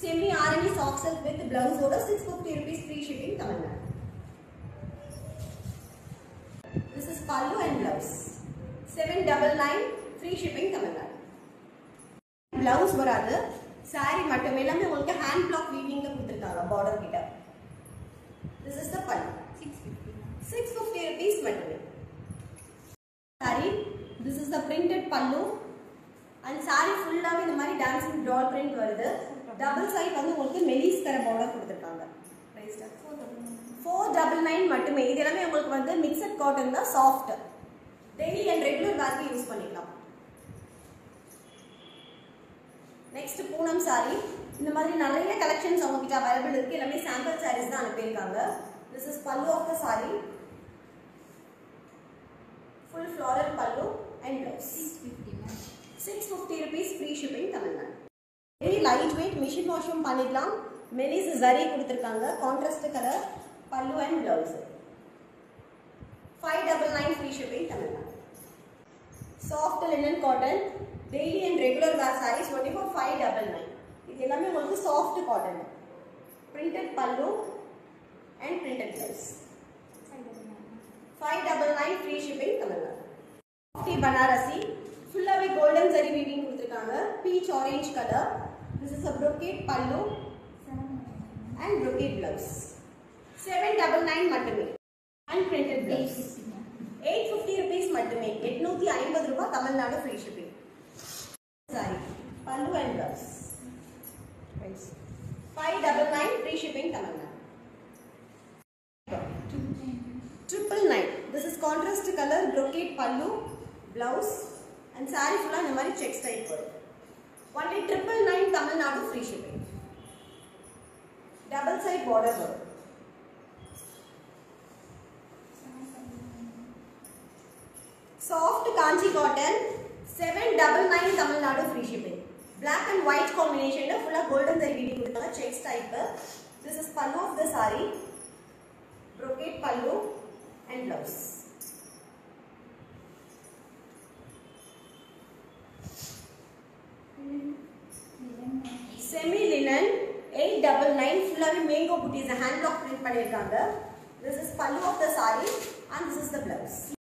Semi RNE soft silk with blouse order 650 rupees free shipping Tamil Nadu. This is pallu and blouse 799 free shipping Tamil Nadu. Blouse வராது saree மட்டும் எல்லாமே உங்களுக்கு hand block weaving ல கொடுத்திருக்காங்க border கிட்ட. This is the pallu 650 rupees மட்டுமே. Saree, this is the printed pallu and saree full ஆவே இந்த மாதிரி dancing doll print வருது. Double side வந்து உங்களுக்கு மெலிஸ் கர border கொடுத்திருக்காங்க. Price tag 499 மட்டுமே. இது எல்லாமே உங்களுக்கு வந்து mixed cotton தான் soft. Daily and regular wear க்கு யூஸ் பண்ணிக்கலாம். Next Poonam saree. இந்த மாதிரி நிறைய collections அவங்க கிட்ட available இருக்கு. எல்லாமே sample sarees தான் அனுப்பியிருக்காங்க. This is pallu of the saree. Full floral pallu and blouse. 650 rupees free shipping Tamil Nadu. Very lightweight machine wash பண்ணிக்கலாம். Melis zari கொடுத்திருக்காங்க. Contrast color pallu and blouse. 599 free shipping Tamil Nadu. Soft linen cotton daily and regular wear sarees 599. இது எல்லாமே உங்களுக்கு soft cotton. Printed pallu and printed blouse. 599 free shipping Tamil Nadu. Softy Banarasi full away golden zari weaving கொடுத்திருக்காங்க. Peach orange color. This is a brocade pallu and brocade blouse. 799 மட்டுமே. And printed blouse. 850 rupees மட்டுமே. 850 ரூபாய் Tamil Nadu free shipping. Sorry. Pallu and blouse. Price 599 free shipping Tamil Nadu. 999. This is contrast color brocade pallu blouse and saree full இந்த மாதிரி checks type வரும். Only 999 Tamil Nadu free shipping. Double side border வரும். Soft kanchi cotton 799 Tamil Nadu free shipping. Black and white combination full of golden zari weaving கொடுத்தாங்க checks type. This is pallu of the saree. Brocade pallu and blouse. Semi linen 899 full of mango booties hand block print பண்ணிருக்காங்க. This is pallu of the saree and this is the blouse.